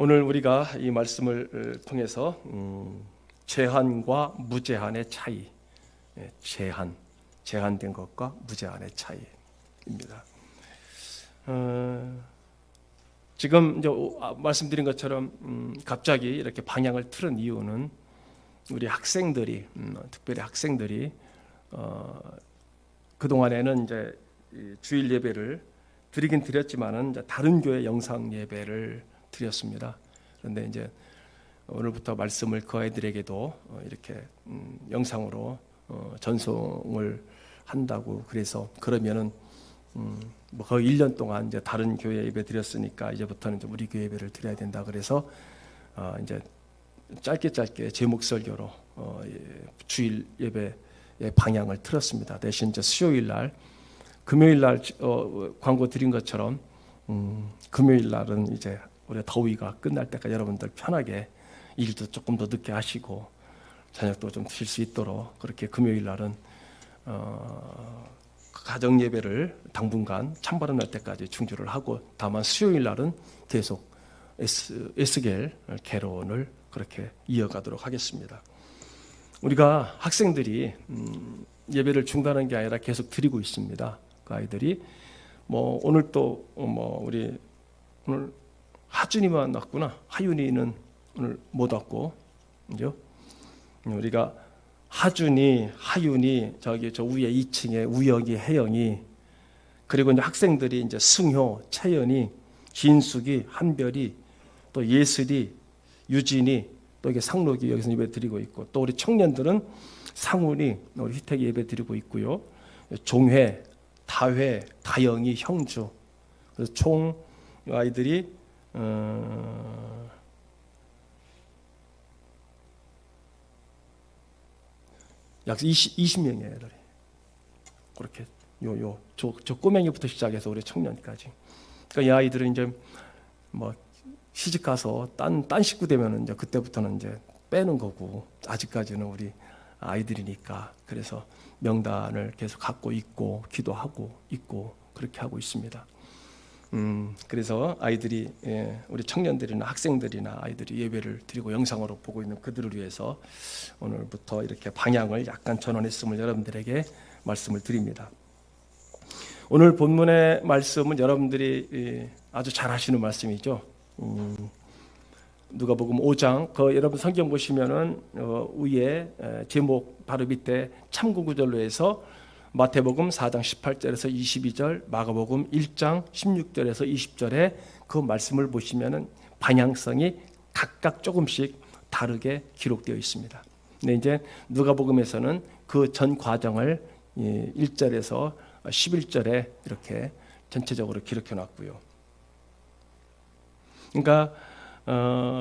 오늘 우리가 이 말씀을 통해서 제한과 무제한의 차이, 제한된 것과 무제한의 차이입니다. 지금 이제 말씀드린 것처럼 갑자기 이렇게 방향을 틀은 이유는 우리 학생들이, 특별히 학생들이 그 동안에는 이제 주일 예배를 드리긴 드렸지만은 이제 다른 교회 영상 예배를 드렸습니다. 그런데 이제 오늘부터 말씀을 그 아이들에게도 이렇게 영상으로 전송을 한다고 그래서 그러면은 뭐 거의 1년 동안 이제 다른 교회 예배 드렸으니까 이제부터는 이제 우리 교회 예배를 드려야 된다 그래서 이제 짧게 제목 설교로 주일 예배의 방향을 틀었습니다. 대신 이제 수요일 날, 금요일 날 광고 드린 것처럼 금요일 날은 이제 우리 더위가 끝날 때까지 여러분들 편하게 일도 조금 더 늦게 하시고 저녁도 좀 쉴 수 있도록 그렇게 금요일 날은 가정 예배를 당분간 찬바람 날 때까지 중주를 하고 다만 수요일 날은 계속 에스겔 개론을 그렇게 이어가도록 하겠습니다. 우리가 학생들이 예배를 중단한 게 아니라 계속 드리고 있습니다. 그 아이들이 뭐 오늘 또 우리 오늘 하준이만 왔구나. 하윤이는 오늘 못 왔고, 그죠? 우리가 하준이, 하윤이 저기 저 위에 2층에 우혁이, 혜영이 그리고 이제 학생들이 이제 승효, 채연이, 진숙이, 한별이 또 예슬이, 유진이 또 이게 상록이 여기서 예배 드리고 있고 또 우리 청년들은 상훈이 우리 희택이 예배 드리고 있고요. 종회, 다회, 다영이, 형주 그래서 총 아이들이 약 20명이에요. 애들이. 그렇게 저 꼬맹이부터 시작해서 우리 청년까지. 그러니까 이 아이들은 이제 뭐 시집 가서 딴 식구 되면은 이제 그때부터는 이제 빼는 거고 아직까지는 우리 아이들이니까 그래서 명단을 계속 갖고 있고 기도하고 있고 그렇게 하고 있습니다. 그래서 아이들이 우리 청년들이나 학생들이나 아이들이 예배를 드리고 영상으로 보고 있는 그들을 위해서 오늘부터 이렇게 방향을 약간 전환했음을 여러분들에게 말씀을 드립니다. 오늘 본문의 말씀은 여러분들이 아주 잘 하시는 말씀이죠. 누가복음 5장 그 여러분 성경 보시면은 위에 제목 바로 밑에 참고 구절로 해서 마태복음 4장 18절에서 22절, 마가복음 1장 16절에서 20절에 그 말씀을 보시면은 방향성이 각각 조금씩 다르게 기록되어 있습니다. 근데 이제 누가복음에서는 그 전 과정을 1절에서 11절에 이렇게 전체적으로 기록해 놨고요. 그러니까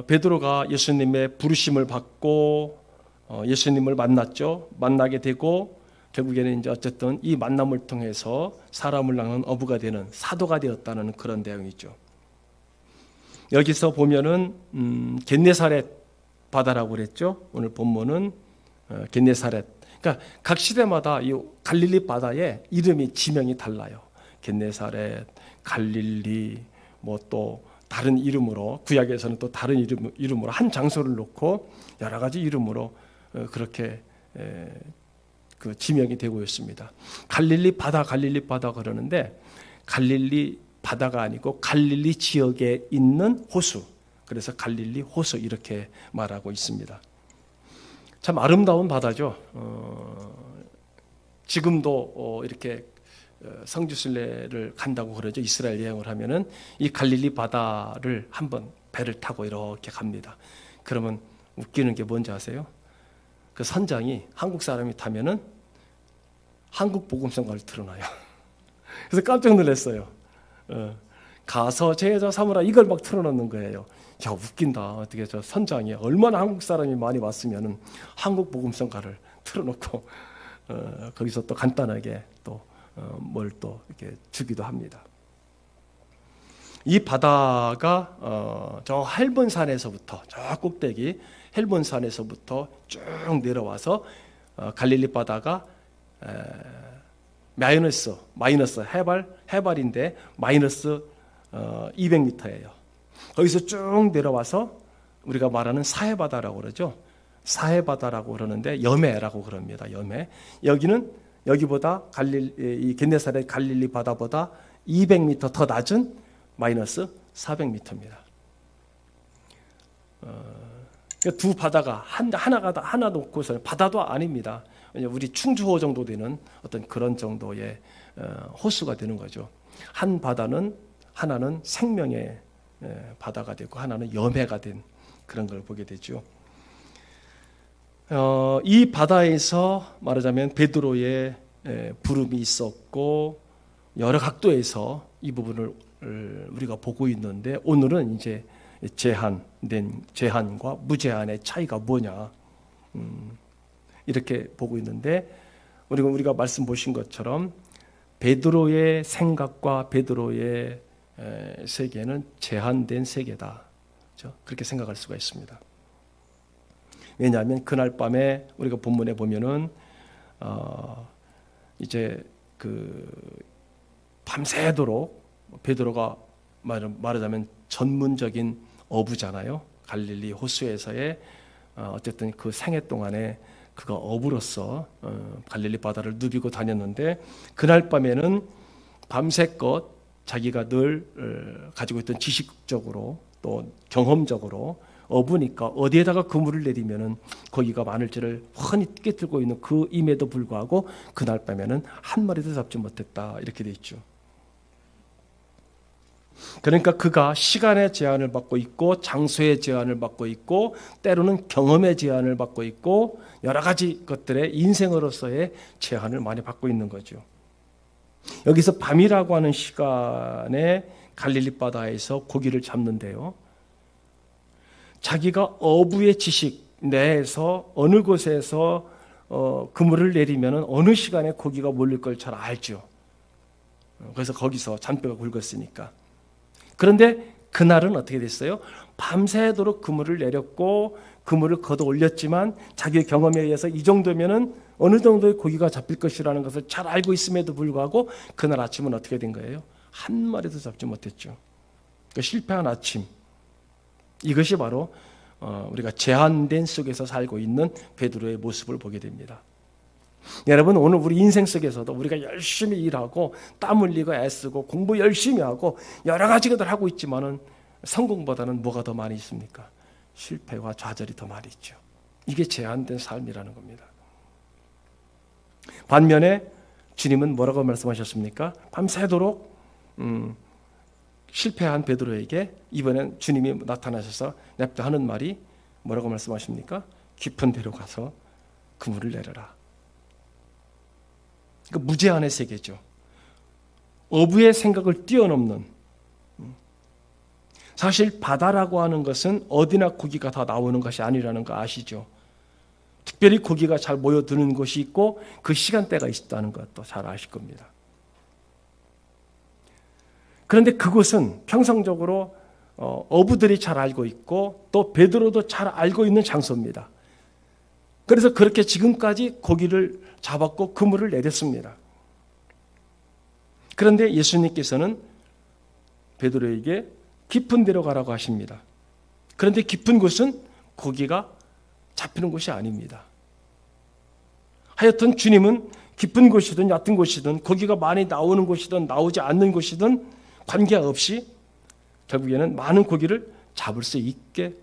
베드로가 예수님의 부르심을 받고 예수님을 만났죠. 만나게 되고 결국에는 이제 어쨌든 이 만남을 통해서 사람을 낳는 어부가 되는 사도가 되었다는 그런 내용이죠. 여기서 보면은 겟네사렛 바다라고 그랬죠. 오늘 본문은 겟네사렛. 그러니까 각 시대마다 이 갈릴리 바다의 이름이 지명이 달라요. 겟네사렛, 갈릴리, 뭐 또 다른 이름으로 구약에서는 또 다른 이름으로 한 장소를 놓고 여러 가지 이름으로 그렇게 그 지명이 되고 있습니다. 갈릴리 바다 그러는데 갈릴리 바다가 아니고 갈릴리 지역에 있는 호수. 그래서 갈릴리 호수 이렇게 말하고 있습니다. 참 아름다운 바다죠. 지금도 이렇게 성지순례를 간다고 그러죠. 이스라엘 여행을 하면은 이 갈릴리 바다를 한번 배를 타고 이렇게 갑니다. 그러면 웃기는 게 뭔지 아세요? 그 선장이 한국 사람이 타면은 한국 복음성가를 틀어놔요. 그래서 깜짝 놀랐어요. 가서 제자 삼으라 이걸 막 틀어놓는 거예요. 야 웃긴다. 어떻게 저 선장이 얼마나 한국 사람이 많이 왔으면은 한국 복음성가를 틀어놓고 거기서 또 간단하게 또 뭘 또 이렇게 주기도 합니다. 이 바다가 저 헬본산에서부터 저 꼭대기 헬본산에서부터 쭉 내려와서 갈릴리 바다가 마이너스 해발인데 마이너스 200m예요. 거기서 쭉 내려와서 우리가 말하는 사해바다라고 그러죠. 사해바다라고 그러는데 여매라고 그럽니다. 여매. 여기는 여기보다 이 겟네사렛 갈릴리 바다보다 200m 더 낮은 마이너스 400m입니다. 두 바다가 하나 놓고서 바다도 아닙니다. 우리 충주호 정도 되는 어떤 그런 정도의 호수가 되는 거죠. 하나는 생명의 바다가 되고 하나는 염해가 된 그런 걸 보게 되죠. 이 바다에서 말하자면 베드로의 부름이 있었고 여러 각도에서 이 부분을 우리가 보고 있는데 오늘은 이제 제한과 무제한의 차이가 뭐냐 이렇게 보고 있는데 우리가 말씀 보신 것처럼 베드로의 생각과 베드로의 세계는 제한된 세계다. 그렇죠? 그렇게 생각할 수가 있습니다. 왜냐하면 그날 밤에 우리가 본문에 보면은 이제 밤새도록 베드로가 말하자면 전문적인 어부잖아요. 갈릴리 호수에서의 어쨌든 그 생애 동안에 그가 어부로서 갈릴리 바다를 누비고 다녔는데 그날 밤에는 밤새껏 자기가 늘 가지고 있던 지식적으로 또 경험적으로 어부니까 어디에다가 그물을 내리면은 거기가 많을지를 훤히 꿰뚫고 있는 그 임에도 불구하고 그날 밤에는 한 마리도 잡지 못했다 이렇게 돼 있죠. 그러니까 그가 시간의 제한을 받고 있고 장소의 제한을 받고 있고 때로는 경험의 제한을 받고 있고 여러 가지 것들의 인생으로서의 제한을 많이 받고 있는 거죠. 여기서 밤이라고 하는 시간에 갈릴리 바다에서 고기를 잡는데요. 자기가 어부의 지식 내에서 어느 곳에서 그물을 내리면 어느 시간에 고기가 몰릴 걸 잘 알죠. 그래서 거기서 잔뼈가 굵었으니까. 그런데 그날은 어떻게 됐어요? 밤새도록 그물을 내렸고 그물을 걷어 올렸지만 자기의 경험에 의해서 이 정도면은 어느 정도의 고기가 잡힐 것이라는 것을 잘 알고 있음에도 불구하고 그날 아침은 어떻게 된 거예요? 한 마리도 잡지 못했죠. 그러니까 실패한 아침. 이것이 바로 우리가 제한된 속에서 살고 있는 베드로의 모습을 보게 됩니다. 여러분 오늘 우리 인생 속에서도 우리가 열심히 일하고 땀 흘리고 애쓰고 공부 열심히 하고 여러 가지 것들 하고 있지만은 성공보다는 뭐가 더 많이 있습니까? 실패와 좌절이 더 많이 있죠. 이게 제한된 삶이라는 겁니다. 반면에 주님은 뭐라고 말씀하셨습니까? 밤새도록 실패한 베드로에게 이번엔 주님이 나타나셔서 냅다 하는 말이 뭐라고 말씀하십니까? 깊은 데로 가서 그물을 내려라. 그러니까 무제한의 세계죠. 어부의 생각을 뛰어넘는. 사실 바다라고 하는 것은 어디나 고기가 다 나오는 것이 아니라는 거 아시죠? 특별히 고기가 잘 모여드는 곳이 있고 그 시간대가 있다는 것도 잘 아실 겁니다. 그런데 그곳은 평상적으로 어부들이 잘 알고 있고 또 베드로도 잘 알고 있는 장소입니다. 그래서 그렇게 지금까지 고기를 잡았고 그물을 내렸습니다. 그런데 예수님께서는 베드로에게 깊은 데로 가라고 하십니다. 그런데 깊은 곳은 고기가 잡히는 곳이 아닙니다. 하여튼 주님은 깊은 곳이든 얕은 곳이든 고기가 많이 나오는 곳이든 나오지 않는 곳이든 관계없이 결국에는 많은 고기를 잡을 수 있게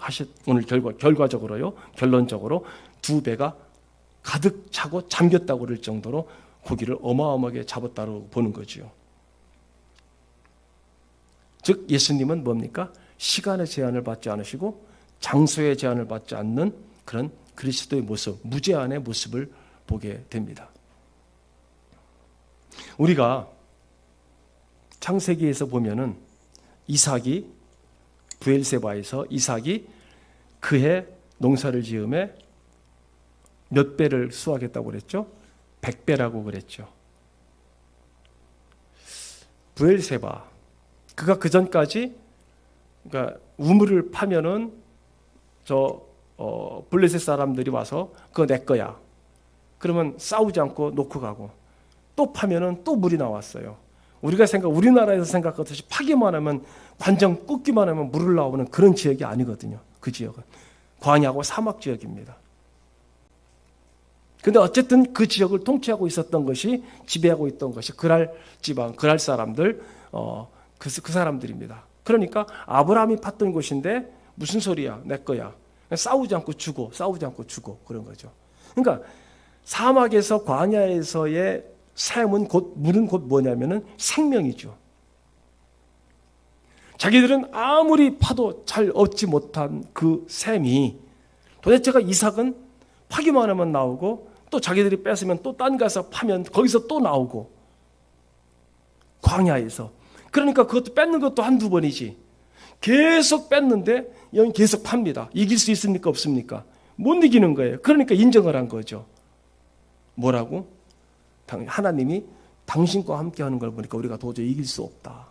오늘 결과적으로요. 결론적으로 2배가 가득 차고 잠겼다고 그럴 정도로 고기를 어마어마하게 잡았다고 보는 거지요. 즉 예수님은 뭡니까? 시간의 제한을 받지 않으시고 장소의 제한을 받지 않는 그런 그리스도의 모습, 무제한의 모습을 보게 됩니다. 우리가 창세기에서 보면은 이삭이 브엘세바에서 이삭이 그해 농사를 지음에 몇 배를 수확했다고 그랬죠? 100배라고 그랬죠. 브엘세바 그가 그 전까지 그러니까 우물을 파면은 블레셋 사람들이 와서 그거 내 거야. 그러면 싸우지 않고 놓고 가고 또 파면은 또 물이 나왔어요. 우리나라에서 생각하듯이 파기만 하면 관정 꽂기만 하면 물을 나오는 그런 지역이 아니거든요. 그 지역은 광야하고 사막 지역입니다. 근데 어쨌든 그 지역을 통치하고 있었던 것이, 지배하고 있던 것이 그랄 지방, 그랄 사람들, 그 사람들입니다. 그러니까 아브라함이 팠던 곳인데 무슨 소리야, 내 거야. 싸우지 않고 주고 그런 거죠. 그러니까 사막에서, 광야에서의 삶은 물은 곧 뭐냐면은 생명이죠. 자기들은 아무리 파도 잘 얻지 못한 그 샘이, 도대체가 이삭은 파기만 하면 나오고, 또 자기들이 뺏으면 또 딴 가서 파면 거기서 또 나오고, 광야에서. 그러니까 그것도 뺏는 것도 한두 번이지. 계속 뺐는데 여기 계속 팝니다. 이길 수 있습니까? 없습니까? 못 이기는 거예요. 그러니까 인정을 한 거죠. 뭐라고? 하나님이 당신과 함께하는 걸 보니까 우리가 도저히 이길 수 없다.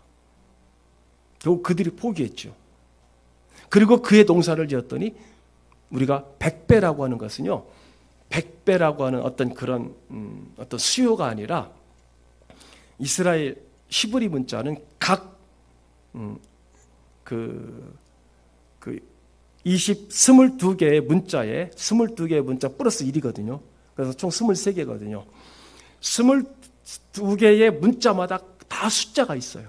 결국 그들이 포기했죠. 그리고 그의 농사를 지었더니, 우리가 백배라고 하는 것은요, 백배라고 하는 어떤 그런 어떤 수요가 아니라, 이스라엘 히브리 문자는 각 22개의 문자에 22개의 문자 플러스 1이거든요. 그래서 총 23개거든요. 22개의 문자마다 다 숫자가 있어요.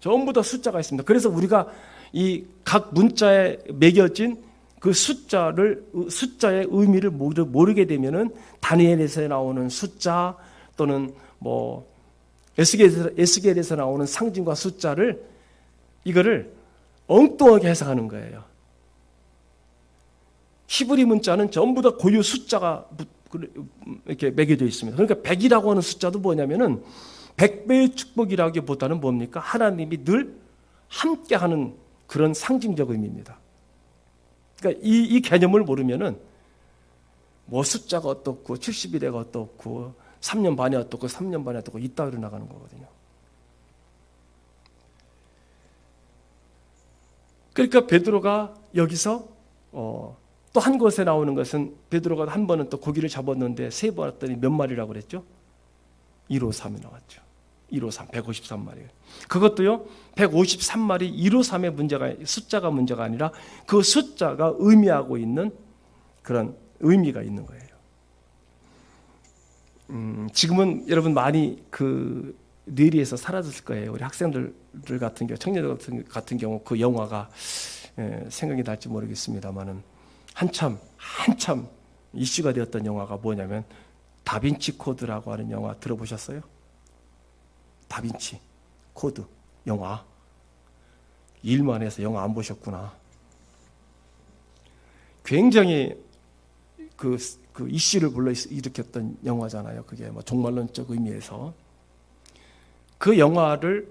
전부 다 숫자가 있습니다. 그래서 우리가 이 각 문자에 매겨진 그 숫자의 의미를 모르게 되면은 다니엘에서 나오는 숫자, 또는 뭐 에스겔에서 나오는 상징과 숫자를, 이거를 엉뚱하게 해석하는 거예요. 히브리 문자는 전부 다 고유 숫자가 이렇게 매겨져 있습니다. 그러니까 100이라고 하는 숫자도 뭐냐면은 100배의 축복이라기보다는 뭡니까? 하나님이 늘 함께하는 그런 상징적 의미입니다. 그러니까 이 개념을 모르면은 뭐 숫자가 어떻고 70일에가 어떻고 3년 반이 어떻고 3년 반이 어떻고 이따위로 나가는 거거든요. 그러니까 베드로가 여기서 또 한 곳에 나오는 것은, 베드로가 한 번은 또 고기를 잡았는데 세 번 왔더니 몇 마리라고 그랬죠? 153이 나왔죠. 153, 153마리. 그것도요, 153마리 153의 문제가, 숫자가 문제가 아니라 그 숫자가 의미하고 있는 그런 의미가 있는 거예요. 지금은 여러분 많이 그 뇌리에서 사라졌을 거예요. 우리 학생들 같은 경우, 청년들 같은 경우 그 영화가 생각이 날지 모르겠습니다만은 한참 이슈가 되었던 영화가 뭐냐면 다빈치 코드라고 하는 영화 들어보셨어요? 다빈치 코드 영화. 일만 해서 영화 안 보셨구나. 굉장히 그 이슈를 불러일으켰던 영화잖아요. 그게 뭐 종말론적 의미에서. 그 영화를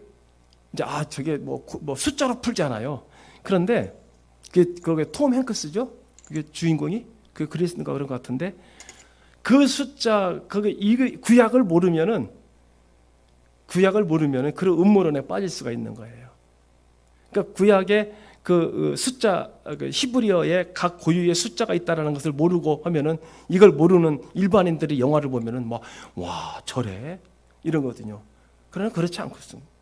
이제 저게 뭐 숫자로 풀잖아요. 그런데 그게 톰 행크스죠? 그게 주인공이 그 그리스인가 그런 것 같은데, 그 숫자 이 구약을 모르면은 그런 음모론에 빠질 수가 있는 거예요. 그러니까 구약에 그 숫자, 히브리어의 각 고유의 숫자가 있다라는 것을 모르고 하면은, 이걸 모르는 일반인들이 영화를 보면은 와 저래 이런 거거든요. 그러나 그렇지 않겠습니다.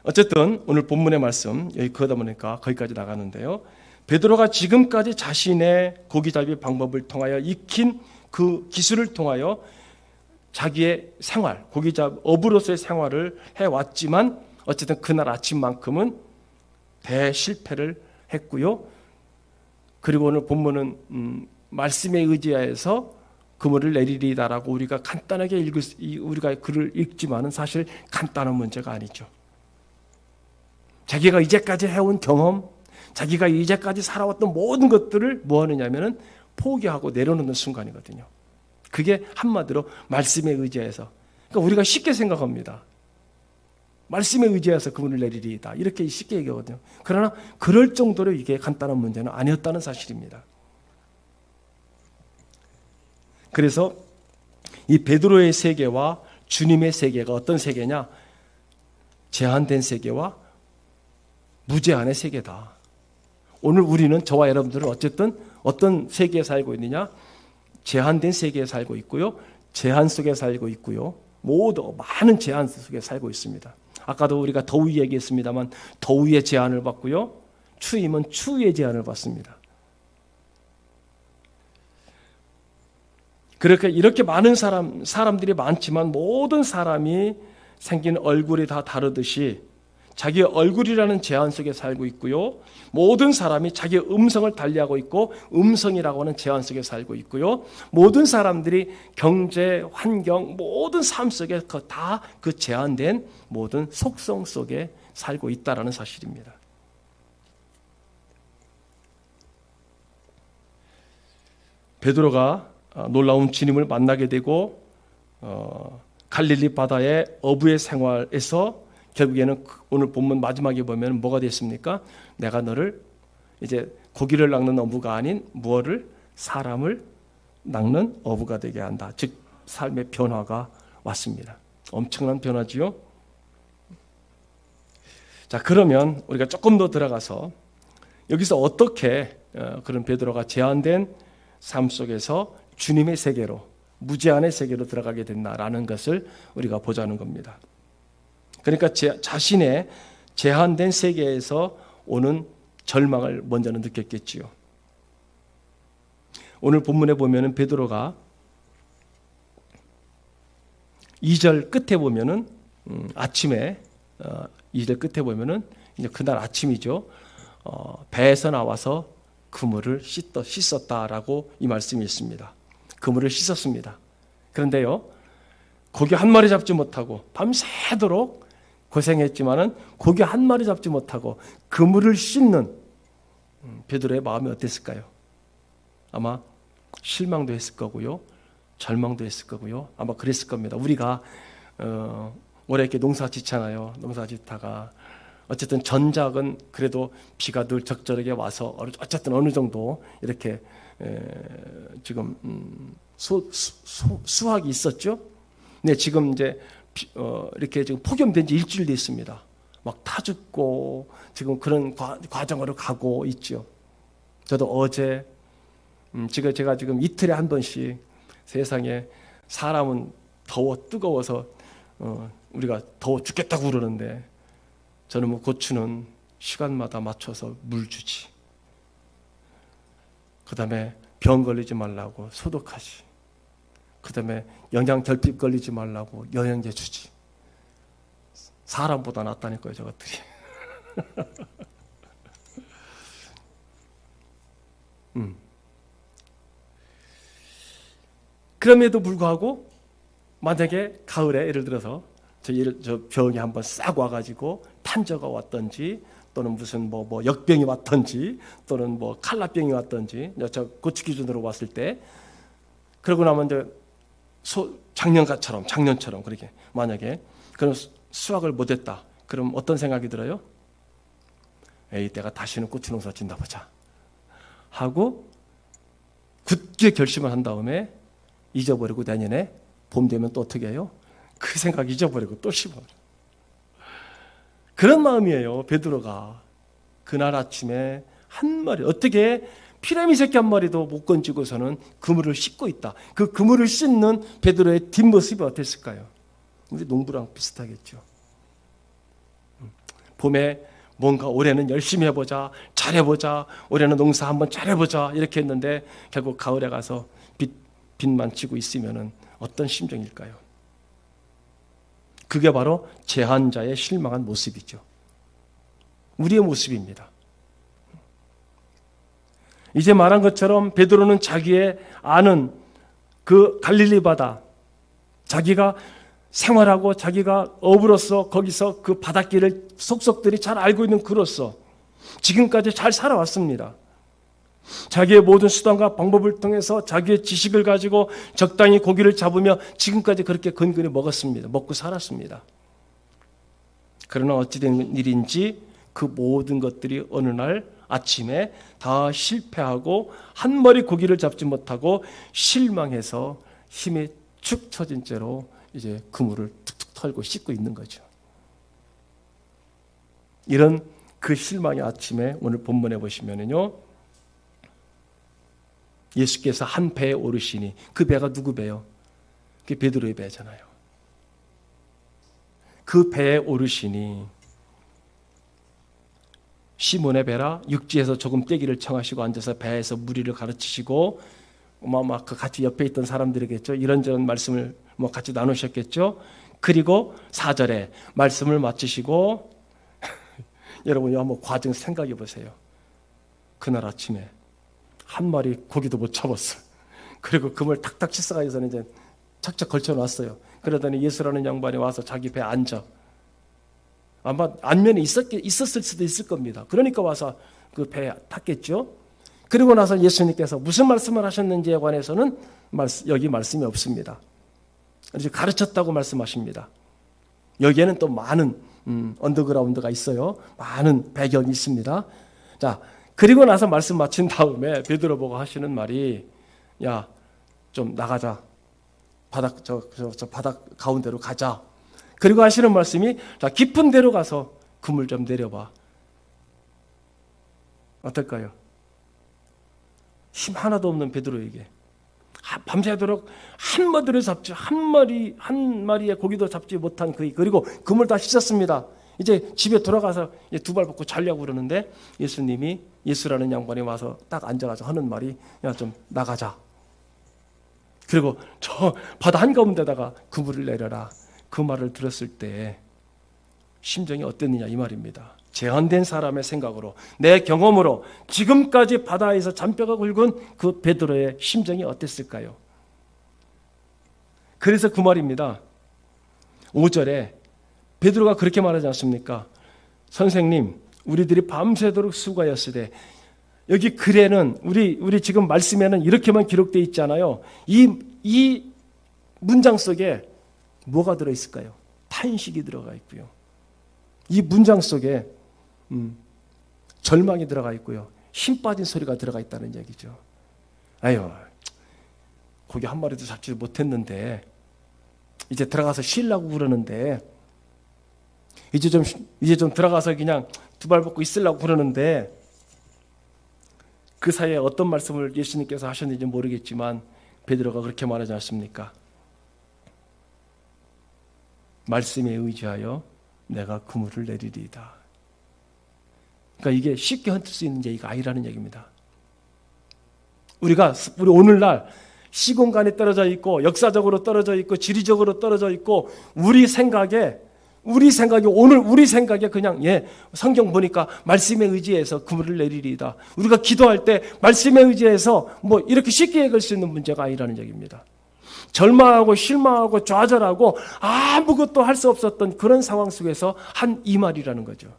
어쨌든 오늘 본문의 말씀 여기 그러다 보니까 거기까지 나가는데요. 베드로가 지금까지 자신의 고기잡이 방법을 통하여 익힌 그 기술을 통하여 자기의 생활, 어부로서의 생활을 해왔지만, 어쨌든 그날 아침만큼은 대실패를 했고요. 그리고 오늘 본문은 말씀에 의지하여서 그물을 내리리다라고 우리가 간단하게 우리가 글을 읽지만은 사실 간단한 문제가 아니죠. 자기가 이제까지 해온 경험, 자기가 이제까지 살아왔던 모든 것들을 뭐 하느냐면은 포기하고 내려놓는 순간이거든요. 그게 한마디로 말씀에 의지해서. 그러니까 우리가 쉽게 생각합니다. 말씀에 의지해서 그물을 내리리이다. 이렇게 쉽게 얘기하거든요. 그러나 그럴 정도로 이게 간단한 문제는 아니었다는 사실입니다. 그래서 이 베드로의 세계와 주님의 세계가 어떤 세계냐? 제한된 세계와 무제한의 세계다. 오늘 우리는, 저와 여러분들은 어쨌든 어떤 세계에 살고 있느냐? 제한된 세계에 살고 있고요. 제한 속에 살고 있고요. 모두 많은 제한 속에 살고 있습니다. 아까도 우리가 더위 얘기했습니다만 더위의 제한을 받고요. 추위면 추위의 제한을 받습니다. 이렇게 많은 사람들이 많지만 모든 사람이 생긴 얼굴이 다 다르듯이 자기의 얼굴이라는 제한 속에 살고 있고요. 모든 사람이 자기의 음성을 달리하고 있고 음성이라고 하는 제한 속에 살고 있고요. 모든 사람들이 경제, 환경, 모든 삶 속에 다 그 제한된 모든 속성 속에 살고 있다는 사실입니다. 베드로가 놀라운 주님을 만나게 되고 갈릴리 바다의 어부의 생활에서 결국에는 오늘 본문 마지막에 보면 뭐가 됐습니까? 내가 너를 이제 고기를 낚는 어부가 아닌 무엇을? 사람을 낚는 어부가 되게 한다. 즉 삶의 변화가 왔습니다. 엄청난 변화지요. 자, 그러면 우리가 조금 더 들어가서 여기서 어떻게 그런 베드로가 제한된 삶 속에서 주님의 세계로, 무제한의 세계로 들어가게 됐나라는 것을 우리가 보자는 겁니다. 그러니까 자신의 제한된 세계에서 오는 절망을 먼저는 느꼈겠지요. 오늘 본문에 보면은 베드로가 2절 끝에 보면은 아침에 2절 끝에 보면은 이제 그날 아침이죠. 배에서 나와서 그물을 씻었다라고 이 말씀이 있습니다. 그물을 씻었습니다. 그런데요, 고기 한 마리 잡지 못하고 밤새도록 고생했지만은 고기 한 마리 잡지 못하고 그물을 씻는 베드로의 마음이 어땠을까요? 아마 실망도 했을 거고요, 절망도 했을 거고요. 아마 그랬을 겁니다. 우리가 올해 이렇게 농사 짓잖아요. 농사 짓다가 어쨌든 전작은 그래도 비가 늘 적절하게 와서 어쨌든 어느 정도 이렇게 지금 수확이 있었죠. 네, 지금 이제 이렇게 지금 폭염된 지 일주일 됐습니다. 막 타 죽고 지금 그런 과정으로 가고 있죠. 저도 어제 제가 지금 이틀에 한 번씩 세상에 사람은 뜨거워서 우리가 더워 죽겠다고 그러는데 저는 뭐 고추는 시간마다 맞춰서 물 주지. 그 다음에 병 걸리지 말라고 소독하지. 그 다음에 영양 결핍 걸리지 말라고 영양제 주지. 사람보다 낫다니까요, 저것들이. 그럼에도 불구하고 만약에 가을에 예를 들어서 저 병이 한번 싹 와가지고 탄저가 왔던지 또는 무슨 뭐 역병이 왔던지 또는 뭐 칼라병이 왔던지 저 고추 기준으로 왔을 때 그러고 나면 이제 작년처럼 그렇게 만약에 그런 수확을 못했다. 그럼 어떤 생각이 들어요? 에이, 내가 다시는 고추 농사 짓나 보자 하고 굳게 결심을 한 다음에 잊어버리고 내년에 봄 되면 또 어떻게 해요? 그 생각 잊어버리고 또 심어요. 그런 마음이에요. 베드로가 그날 아침에 한 마리, 어떻게 피라미 새끼 한 마리도 못 건지고서는 그물을 씻고 있다. 그 그물을 씻는 베드로의 뒷모습이 어땠을까요? 우리 농부랑 비슷하겠죠. 봄에 뭔가 올해는 열심히 해보자, 잘해보자, 올해는 농사 한번 잘해보자 이렇게 했는데 결국 가을에 가서 빛만 치고 있으면은 어떤 심정일까요? 그게 바로 제한자의 실망한 모습이죠. 우리의 모습입니다. 이제 말한 것처럼 베드로는 자기의 아는 그 갈릴리 바다, 자기가 생활하고 자기가 어부로서 거기서 그 바닷길을 속속들이 잘 알고 있는 그로서 지금까지 잘 살아왔습니다. 자기의 모든 수단과 방법을 통해서 자기의 지식을 가지고 적당히 고기를 잡으며 지금까지 그렇게 근근히 먹고 살았습니다. 그러나 어찌된 일인지 그 모든 것들이 어느 날 아침에 다 실패하고 한 마리 고기를 잡지 못하고 실망해서 힘이 축 처진 채로 이제 그물을 툭툭 털고 씻고 있는 거죠. 이런 그 실망의 아침에 오늘 본문에 보시면은요, 예수께서 한 배에 오르시니 그 배가 누구 배요? 그게 베드로의 배잖아요. 그 배에 오르시니 시몬의 배라 육지에서 조금 떼기를 청하시고 앉아서 배에서 무리를 가르치시고 그 같이 옆에 있던 사람들이겠죠. 이런저런 말씀을 같이 나누셨겠죠. 그리고 4절에 말씀을 마치시고 여러분이 한번 과정 생각해 보세요. 그날 아침에 한 마리 고기도 못 잡았어요. 그리고 금을 탁탁 씻어가지고서는 이제 착착 걸쳐놨어요. 그러더니 예수라는 양반이 와서 자기 배에 앉아. 아마 안면에 있었을 수도 있을 겁니다. 그러니까 와서 그 배에 탔겠죠. 그리고 나서 예수님께서 무슨 말씀을 하셨는지에 관해서는 여기 말씀이 없습니다. 이제 가르쳤다고 말씀하십니다. 여기에는 또 많은 언더그라운드가 있어요. 많은 배경이 있습니다. 자, 그리고 나서 말씀 마친 다음에 베드로 보고 하시는 말이 야, 좀 나가자. 바닥 저 바닥 가운데로 가자. 그리고 하시는 말씀이 자, 깊은 데로 가서 그물 좀 내려봐. 어떨까요? 힘 하나도 없는 베드로에게 밤새도록 한 마디를 잡지 한 마리의 고기도 잡지 못한 그리고 그물 다 씻었습니다. 이제 집에 돌아가서 두 발 벗고 자려고 그러는데 예수라는 양반이 와서 딱 앉아가지고 하는 말이 야, 좀 나가자. 그리고 저 바다 한가운데다가 그물을 내려라. 그 말을 들었을 때 심정이 어땠느냐 이 말입니다. 제한된 사람의 생각으로 내 경험으로 지금까지 바다에서 잔뼈가 굵은 그 베드로의 심정이 어땠을까요? 그래서 그 말입니다. 5절에 베드로가 그렇게 말하지 않습니까? 선생님, 우리들이 밤새도록 수고하였으되 여기 글에는 우리 지금 말씀에는 이렇게만 기록되어 있잖아요. 이 문장 속에 뭐가 들어있을까요? 탄식이 들어가 있고요. 이 문장 속에 절망이 들어가 있고요. 힘 빠진 소리가 들어가 있다는 얘기죠. 아유, 고기 한 마리도 잡지 못했는데 이제 들어가서 쉬려고 그러는데 이제 좀 들어가서 그냥 두 발 벗고 있으려고 그러는데 그 사이에 어떤 말씀을 예수님께서 하셨는지 모르겠지만 베드로가 그렇게 말하지 않습니까? 말씀에 의지하여 내가 그물을 내리리이다. 그러니까 이게 쉽게 흩을 수 있는 얘기가 아니라는 얘기입니다. 우리 오늘날 시공간에 떨어져 있고 역사적으로 떨어져 있고 지리적으로 떨어져 있고 우리 생각에 오늘 우리 생각에 그냥 성경 보니까 말씀에 의지해서 그물을 내리리이다. 우리가 기도할 때 말씀에 의지해서 이렇게 쉽게 읽을 수 있는 문제가 아니라는 얘기입니다. 절망하고 실망하고 좌절하고 아무것도 할 수 없었던 그런 상황 속에서 한 이 말이라는 거죠.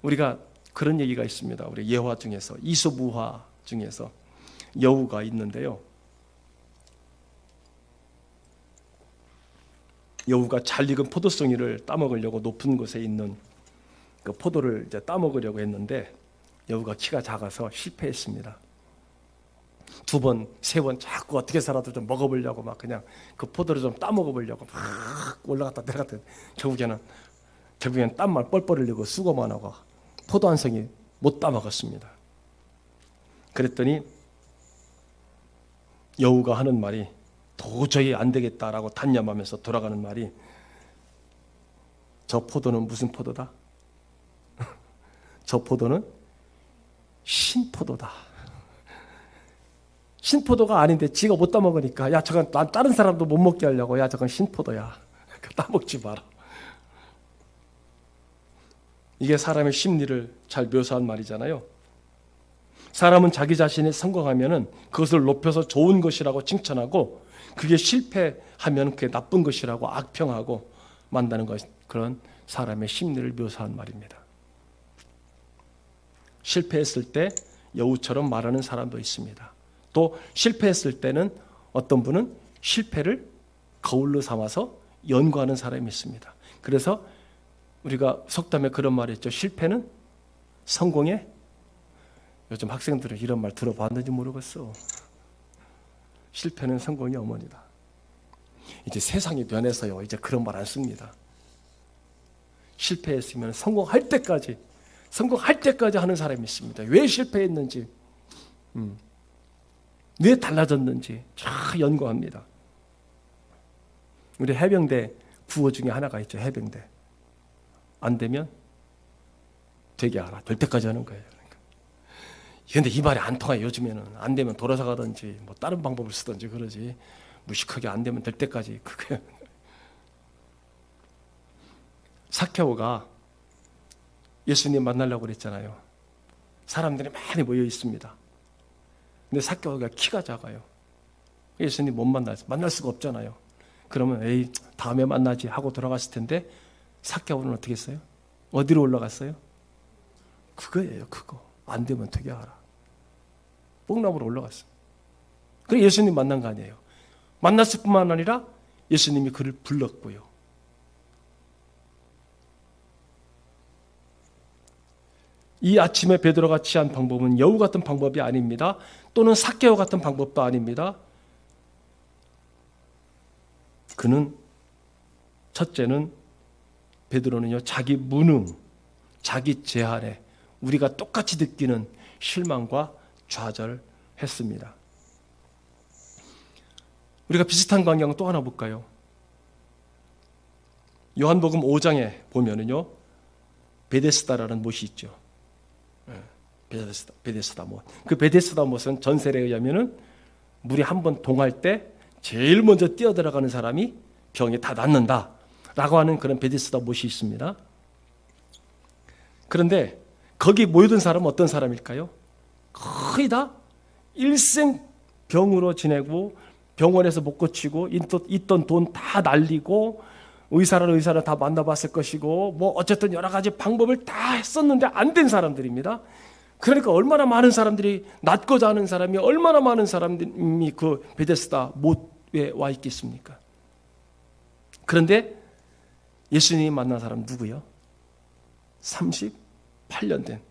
우리가 그런 얘기가 있습니다. 우리 예화 중에서 이솝우화 중에서 여우가 있는데요. 여우가 잘 익은 포도송이를 따먹으려고 높은 곳에 있는 그 포도를 이제 따먹으려고 했는데 여우가 키가 작아서 실패했습니다. 2번, 3번 자꾸 어떻게 살아도 좀 먹어보려고 막 그냥 그 포도를 좀 따먹어보려고 막 올라갔다 내려갔다 결국엔 땀만 뻘뻘 흘리고 수고만 하고 포도 한 송이 못 따먹었습니다. 그랬더니 여우가 하는 말이 도저히 안 되겠다라고 단념하면서 돌아가는 말이 저 포도는 무슨 포도다? 저 포도는 신포도다. 신포도가 아닌데 지가 못 따먹으니까 야 저건 다른 사람도 못 먹게 하려고 야 저건 신포도야. 따먹지 마라. 이게 사람의 심리를 잘 묘사한 말이잖아요. 사람은 자기 자신이 성공하면은 그것을 높여서 좋은 것이라고 칭찬하고 그게 실패하면 그게 나쁜 것이라고 악평하고 만다는 것, 그런 사람의 심리를 묘사한 말입니다. 실패했을 때 여우처럼 말하는 사람도 있습니다. 또 실패했을 때는 어떤 분은 실패를 거울로 삼아서 연구하는 사람이 있습니다. 그래서 우리가 속담에 그런 말이 있죠. 실패는 성공의, 요즘 학생들은 이런 말 들어봤는지 모르겠어. 실패는 성공의 어머니다. 이제 세상이 변해서요. 이제 그런 말 안 씁니다. 실패했으면 성공할 때까지 성공할 때까지 하는 사람이 있습니다. 왜 실패했는지, 왜 달라졌는지 쫙 연구합니다. 우리 해병대 구호 중에 하나가 있죠. 해병대. 안 되면 되게 하라. 될 때까지 하는 거예요. 그런데 이 말이 안 통해요. 요즘에는 안 되면 돌아서 가든지 뭐 다른 방법을 쓰든지 그러지, 무식하게 안 되면 될 때까지. 그게 삭개오가 예수님 만나려고 그랬잖아요. 사람들이 많이 모여 있습니다. 근데 삭개오가 키가 작아요. 예수님 못 만날 수가 없잖아요. 그러면 에이 다음에 만나지 하고 돌아갔을 텐데, 삭개오는 어떻게 했어요? 어디로 올라갔어요? 그거예요. 그거. 안 되면 되게 하라. 뽕나무로 올라갔어요. 그래 예수님 만난 거 아니에요. 만났을 뿐만 아니라 예수님이 그를 불렀고요. 이 아침에 베드로가 취한 방법은 여우 같은 방법이 아닙니다. 또는 삭개오 같은 방법도 아닙니다. 그는, 첫째는 베드로는요, 자기 무능, 자기 제한에 우리가 똑같이 느끼는 실망과 좌절했습니다. 우리가 비슷한 광경 또 하나 볼까요? 요한복음 5장에 보면은요, 베데스다라는 못이 있죠. 베데스다 못. 그 베데스다 못은 전설에 의하면은 물이 한번 동할 때 제일 먼저 뛰어들어가는 사람이 병이 다 낫는다라고 하는 그런 베데스다 못이 있습니다. 그런데 거기 모여든 사람은 어떤 사람일까요? 거의 다 일생 병으로 지내고 병원에서 못 고치고 있던 돈 다 날리고 의사를 다 만나봤을 것이고 뭐 어쨌든 여러 가지 방법을 다 했었는데 안 된 사람들입니다. 그러니까 얼마나 많은 사람들이 낫고자 하는 사람이, 얼마나 많은 사람들이 그 베데스다 못에 와 있겠습니까? 그런데 예수님이 만난 사람 누구요? 38년 된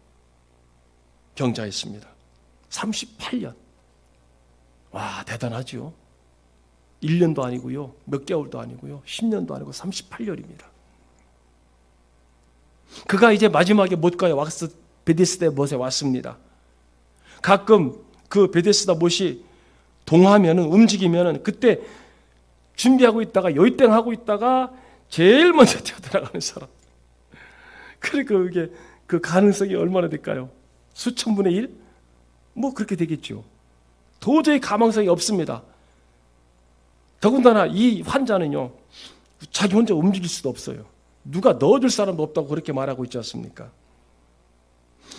병자였습니다. 38년. 와, 대단하죠. 1년도 아니고요, 몇 개월도 아니고요, 10년도 아니고 38년입니다. 그가 이제 마지막에 못가에 와서 베데스다 못에 왔습니다. 가끔 그 베데스다 못이 동하면은, 움직이면은 그때 준비하고 있다가 요이땡하고 있다가 제일 먼저 뛰어들어가는 사람. 그러니까 그게 그 가능성이 얼마나 될까요? 수천 분의 1? 뭐 그렇게 되겠죠. 도저히 가망성이 없습니다. 더군다나 이 환자는요, 자기 혼자 움직일 수도 없어요. 누가 넣어줄 사람도 없다고 그렇게 말하고 있지 않습니까?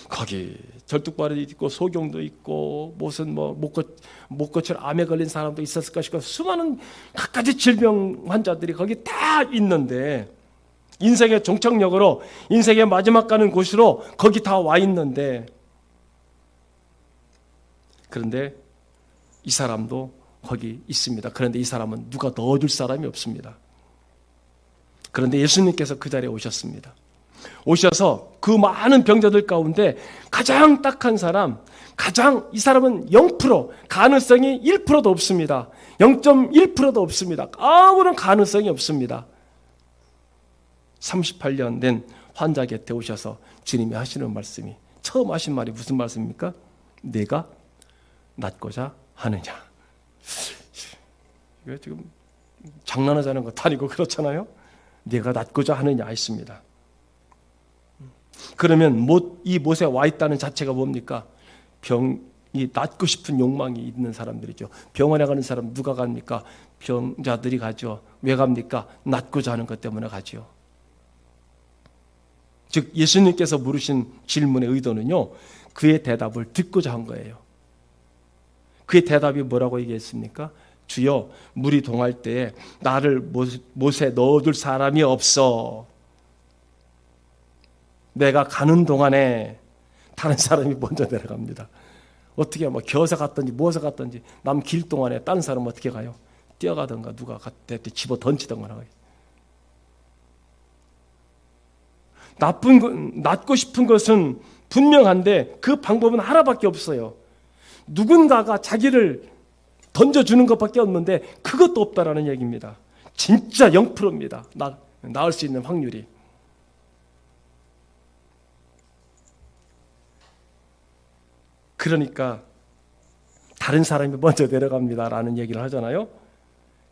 거기 절뚝발이 있고 소경도 있고 무슨 못 고칠 암에 걸린 사람도 있었을 것이고 수많은 갖가지 질병 환자들이 거기 다 있는데, 인생의 종착역으로, 인생의 마지막 가는 곳으로 거기 다 와 있는데, 그런데 이 사람도 거기 있습니다. 그런데 이 사람은 누가 넣어줄 사람이 없습니다. 그런데 예수님께서 그 자리에 오셨습니다. 오셔서 그 많은 병자들 가운데 가장 딱한 사람, 이 사람은 0%, 가능성이 1%도 없습니다. 0.1%도 없습니다. 아무런 가능성이 없습니다. 38년 된 환자 곁에 오셔서 주님이 하시는 말씀이, 처음 하신 말이 무슨 말씀입니까? 내가 낫고자 하느냐. 이거 지금 장난하자는 것도 아니고 그렇잖아요. 내가 낫고자 하느냐 했습니다. 그러면 이 못에 와 있다는 자체가 뭡니까? 병이 낫고 싶은 욕망이 있는 사람들이죠. 병원에 가는 사람 누가 갑니까? 병자들이 가죠. 왜 갑니까? 낫고자 하는 것 때문에 가죠. 즉 예수님께서 물으신 질문의 의도는요, 그의 대답을 듣고자 한 거예요. 그의 대답이 뭐라고 얘기했습니까? 주여, 물이 동할 때에 나를 못에 넣어둘 사람이 없어. 내가 가는 동안에 다른 사람이 먼저 내려갑니다. 어떻게 뭐 겨서 갔든지 모아서 갔든지 남 길 동안에 다른 사람은 어떻게 가요? 뛰어가든가 누가 갖다 집어 던지든가 하겠죠. 낫고 싶은 것은 분명한데 그 방법은 하나밖에 없어요. 누군가가 자기를 던져주는 것밖에 없는데 그것도 없다라는 얘기입니다. 진짜 0%입니다. 나을 수 있는 확률이. 그러니까 다른 사람이 먼저 내려갑니다라는 얘기를 하잖아요.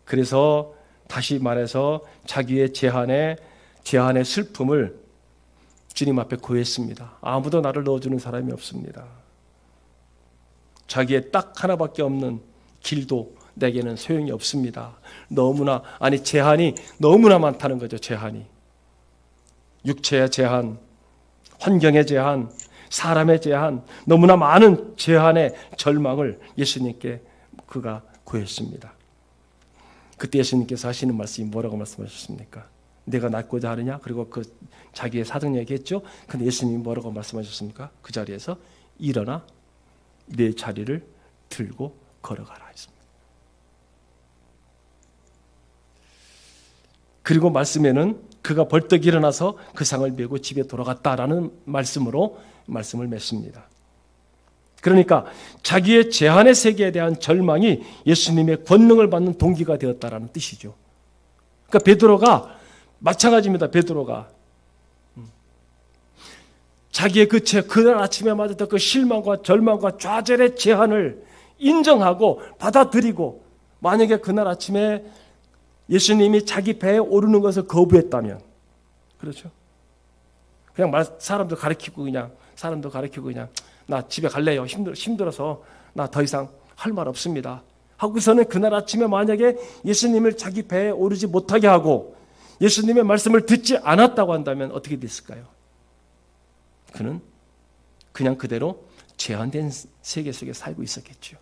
그래서 다시 말해서 자기의 제한의 슬픔을 주님 앞에 고했습니다. 아무도 나를 넣어주는 사람이 없습니다. 자기의 딱 하나밖에 없는 길도 내게는 소용이 없습니다. 제한이 너무나 많다는 거죠. 제한이. 육체의 제한, 환경의 제한, 사람의 제한, 너무나 많은 제한의 절망을 예수님께 그가 구했습니다. 그때 예수님께서 하시는 말씀이 뭐라고 말씀하셨습니까? 내가 낫고자 하느냐? 그리고 그 자기의 사정 얘기했죠. 근데 예수님이 뭐라고 말씀하셨습니까? 그 자리에서 일어나 내 자리를 들고 걸어가라 했습니다. 그리고 말씀에는 그가 벌떡 일어나서 그 상을 메고 집에 돌아갔다라는 말씀을 맺습니다. 그러니까 자기의 제한의 세계에 대한 절망이 예수님의 권능을 받는 동기가 되었다라는 뜻이죠. 그러니까 베드로가 마찬가지입니다. 베드로가 자기의 그날 아침에 맞았던 그 실망과 절망과 좌절의 제한을 인정하고 받아들이고, 만약에 그날 아침에 예수님이 자기 배에 오르는 것을 거부했다면, 그렇죠? 그냥 사람도 가르치고 그냥 나 집에 갈래요. 힘들어서 나 더 이상 할 말 없습니다. 하고서는 그날 아침에 만약에 예수님을 자기 배에 오르지 못하게 하고 예수님의 말씀을 듣지 않았다고 한다면 어떻게 됐을까요? 그는 그냥 그대로 제한된 세계 속에 살고 있었겠죠.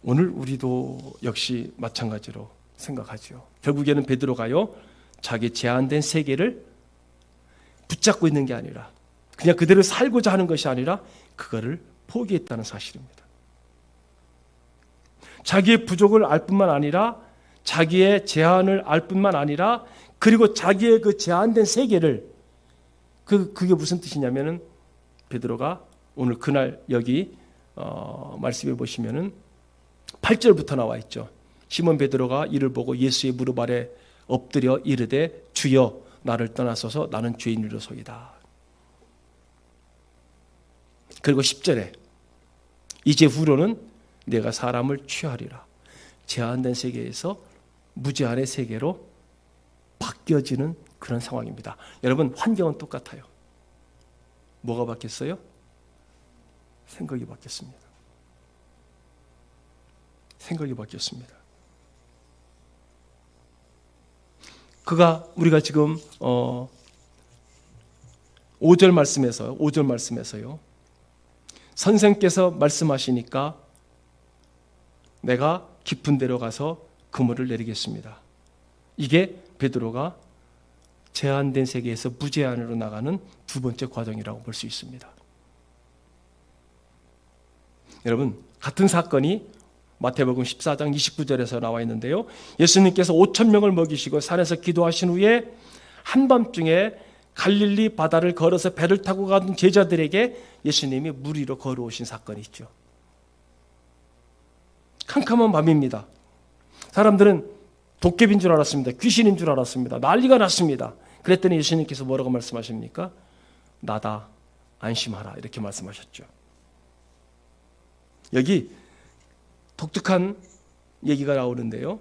오늘 우리도 역시 마찬가지로 생각하죠. 결국에는 베드로가요, 자기 제한된 세계를 붙잡고 있는 게 아니라 그냥 그대로 살고자 하는 것이 아니라 그거를 포기했다는 사실입니다. 자기의 부족을 알 뿐만 아니라 자기의 제한을 알 뿐만 아니라 그리고 자기의 그 제한된 세계를 그게 무슨 뜻이냐면은 베드로가 오늘 그날 여기 말씀해 보시면은 8절부터 나와 있죠. 시몬 베드로가 이를 보고 예수의 무릎 아래 엎드려 이르되 주여 나를 떠나소서 나는 죄인이로소이다. 그리고 10절에 이제 후로는 내가 사람을 취하리라. 제한된 세계에서 무제한의 세계로 바뀌어지는 그런 상황입니다. 여러분, 환경은 똑같아요. 뭐가 바뀌었어요? 생각이 바뀌었습니다. 생각이 바뀌었습니다. 우리가 지금 5절 말씀에서요. 선생께서 말씀하시니까 내가 깊은 데로 가서 그물을 내리겠습니다. 이게 베드로가 제한된 세계에서 무제한으로 나가는 두 번째 과정이라고 볼 수 있습니다. 여러분, 같은 사건이 마태복음 14장 29절에서 나와 있는데요. 예수님께서 5,000명을 먹이시고 산에서 기도하신 후에 한밤중에 갈릴리 바다를 걸어서 배를 타고 가던 제자들에게 예수님이 물 위로 걸어오신 사건이 있죠. 캄캄한 밤입니다. 사람들은 도깨비인 줄 알았습니다. 귀신인 줄 알았습니다. 난리가 났습니다. 그랬더니 예수님께서 뭐라고 말씀하십니까? 나다, 안심하라, 이렇게 말씀하셨죠. 여기 독특한 얘기가 나오는데요.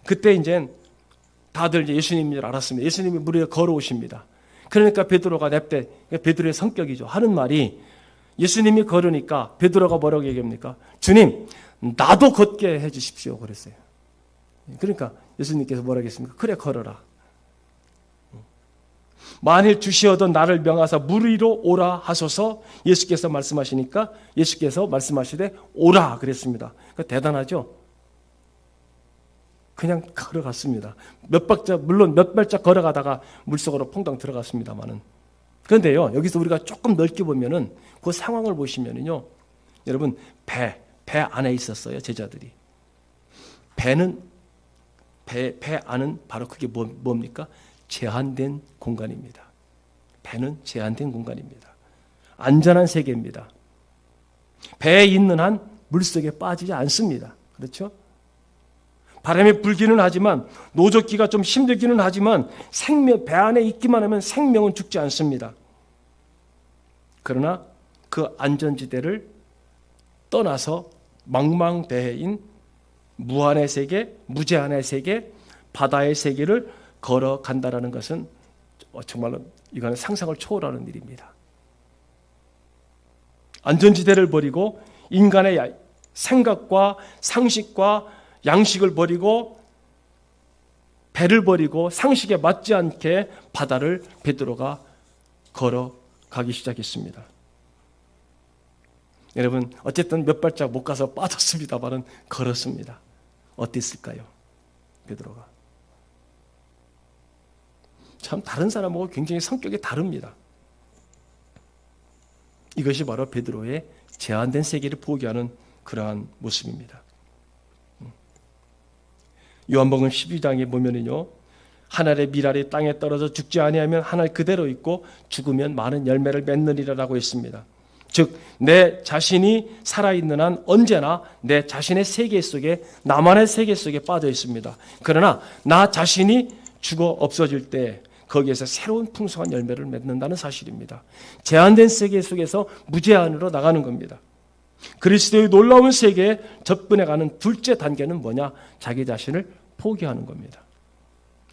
그때 이제 다들 예수님인 줄 알았습니다. 예수님이 물 위에 걸어오십니다. 그러니까 베드로가 베드로의 성격이죠. 하는 말이, 예수님이 걸으니까 베드로가 뭐라고 얘기합니까? 주님, 나도 걷게 해 주십시오. 그랬어요. 그러니까 예수님께서 뭐라고 했습니까? 그래, 걸어라. 만일 주시어던 나를 명하사 물 위로 오라 하소서. 예수께서 말씀하시니까 예수께서 말씀하시되 오라 그랬습니다. 그러니까 대단하죠. 그냥 걸어갔습니다. 물론 몇 발짝 걸어가다가 물속으로 퐁당 들어갔습니다만은. 그런데요, 여기서 우리가 조금 넓게 보면은 그 상황을 보시면은요, 여러분, 배 안에 있었어요, 제자들이. 배 안은 바로 그게 뭡니까? 제한된 공간입니다. 배는 제한된 공간입니다. 안전한 세계입니다. 배에 있는 한 물속에 빠지지 않습니다. 그렇죠? 바람이 불기는 하지만 노젓기가 좀 힘들기는 하지만 배 안에 있기만 하면 생명은 죽지 않습니다. 그러나 그 안전지대를 떠나서 망망대해인 무한의 세계, 무제한의 세계, 바다의 세계를 걸어간다라는 것은 정말로 이거는 상상을 초월하는 일입니다. 안전지대를 버리고 인간의 생각과 상식과 양식을 버리고 배를 버리고 상식에 맞지 않게 바다를 베드로가 걸어가기 시작했습니다. 여러분 어쨌든 몇 발짝 못 가서 빠졌습니다만은 걸었습니다. 어땠을까요? 베드로가 참 다른 사람하고 굉장히 성격이 다릅니다. 이것이 바로 베드로의 제한된 세계를 포기하는 그러한 모습입니다. 요한복음 12장에 보면은요, 하늘의 밀알이 땅에 떨어져 죽지 아니하면 하늘 그대로 있고 죽으면 많은 열매를 맺느니라라고 했습니다. 즉 내 자신이 살아있는 한 언제나 내 자신의 세계 속에 나만의 세계 속에 빠져 있습니다. 그러나 나 자신이 죽어 없어질 때 거기에서 새로운 풍성한 열매를 맺는다는 사실입니다. 제한된 세계 속에서 무제한으로 나가는 겁니다. 그리스도의 놀라운 세계에 접근해가는 둘째 단계는 뭐냐? 자기 자신을 포기하는 겁니다.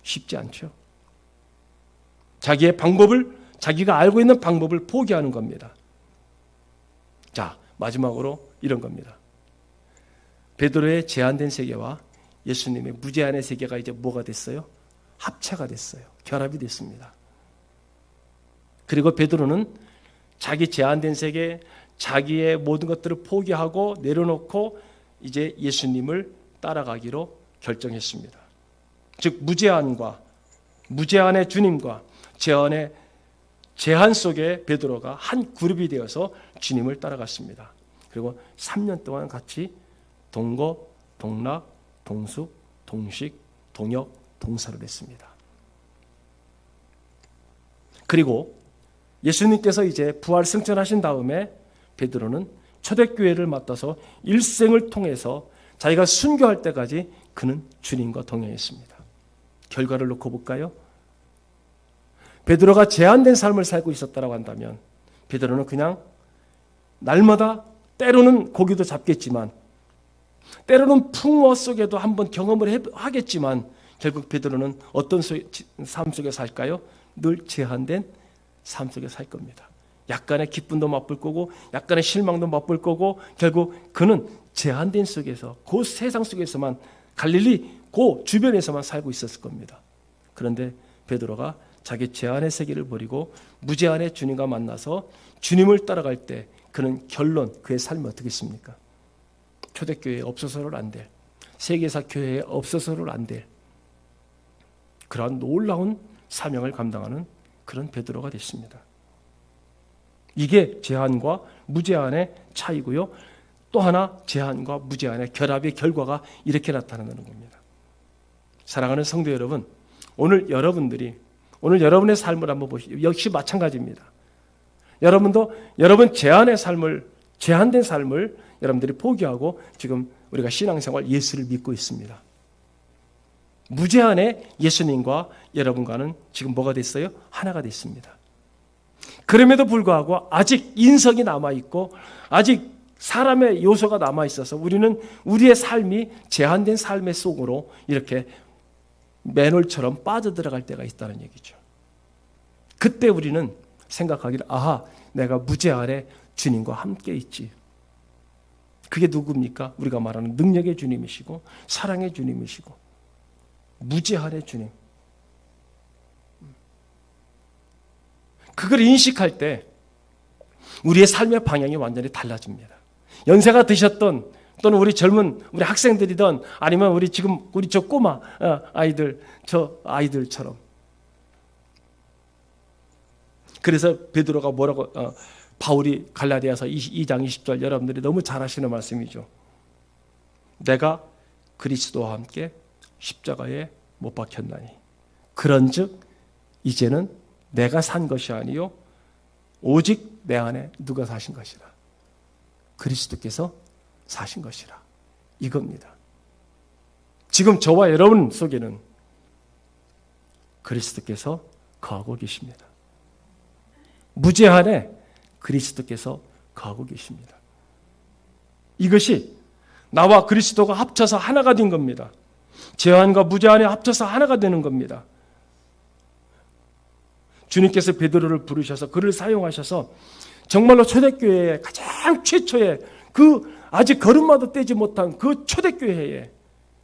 쉽지 않죠. 자기의 방법을, 자기가 알고 있는 방법을 포기하는 겁니다. 자, 마지막으로 이런 겁니다. 베드로의 제한된 세계와 예수님의 무제한의 세계가 이제 뭐가 됐어요? 합체가 됐어요. 결합이 됐습니다. 그리고 베드로는 자기 제한된 세계, 자기의 모든 것들을 포기하고 내려놓고 이제 예수님을 따라가기로 결정했습니다. 즉 무제한과 무제한의 주님과 제한 속에 베드로가 한 그룹이 되어서 주님을 따라갔습니다. 그리고 3년 동안 같이 동거, 동락, 동숙, 동식, 동역, 동사를 했습니다. 그리고 예수님께서 이제 부활 승천하신 다음에 베드로는 초대교회를 맡아서 일생을 통해서 자기가 순교할 때까지 그는 주님과 동행했습니다. 결과를 놓고 볼까요? 베드로가 제한된 삶을 살고 있었다고 한다면 베드로는 그냥 날마다 때로는 고기도 잡겠지만 때로는 풍어 속에도 한번 경험을 하겠지만 결국 베드로는 어떤 삶 속에 살까요? 늘 제한된 삶 속에 살 겁니다. 약간의 기쁨도 맛볼 거고 약간의 실망도 맛볼 거고 결국 그는 제한된 속에서 그 세상 속에서만 갈릴리 그 주변에서만 살고 있었을 겁니다. 그런데 베드로가 자기 제한의 세계를 버리고 무제한의 주님과 만나서 주님을 따라갈 때 그는 결론 그의 삶이 어떻겠습니까? 초대교회에 없어서는 안 될, 세계사 교회에 없어서는 안 될 그러한 놀라운 사명을 감당하는 그런 베드로가 됐습니다. 이게 제한과 무제한의 차이고요. 또 하나 제한과 무제한의 결합의 결과가 이렇게 나타나는 겁니다. 사랑하는 성도 여러분, 오늘 여러분의 삶을 한번 보시죠. 역시 마찬가지입니다. 여러분도 여러분 제한된 삶을 여러분들이 포기하고 지금 우리가 신앙생활 예수를 믿고 있습니다. 무제한의 예수님과 여러분과는 지금 뭐가 됐어요? 하나가 됐습니다. 그럼에도 불구하고 아직 인성이 남아있고 아직 사람의 요소가 남아있어서 우리는 우리의 삶이 제한된 삶의 속으로 이렇게 맨홀처럼 빠져들어갈 때가 있다는 얘기죠. 그때 우리는 생각하기를 아하, 내가 무제한의 주님과 함께 있지. 그게 누굽니까? 우리가 말하는 능력의 주님이시고 사랑의 주님이시고 무제한의 주님. 그걸 인식할 때 우리의 삶의 방향이 완전히 달라집니다. 연세가 드셨던 또는 우리 젊은 우리 학생들이든 아니면 우리 저 꼬마 아이들처럼. 그래서 베드로가 뭐라고 바울이 갈라디아서 2장 20절 여러분들이 너무 잘 아시는 말씀이죠. 내가 그리스도와 함께 십자가에 못 박혔나니 그런즉 이제는 내가 산 것이 아니요 오직 내 안에 누가 사신 것이라. 그리스도께서 사신 것이라. 이겁니다. 지금 저와 여러분 속에는 그리스도께서 거하고 계십니다. 무제한에 그리스도께서 거하고 계십니다. 이것이 나와 그리스도가 합쳐서 하나가 된 겁니다. 제한과 무제한에 합쳐서 하나가 되는 겁니다. 주님께서 베드로를 부르셔서 그를 사용하셔서 정말로 초대교회의 가장 최초의 그 아직 걸음마도 떼지 못한 그 초대교회에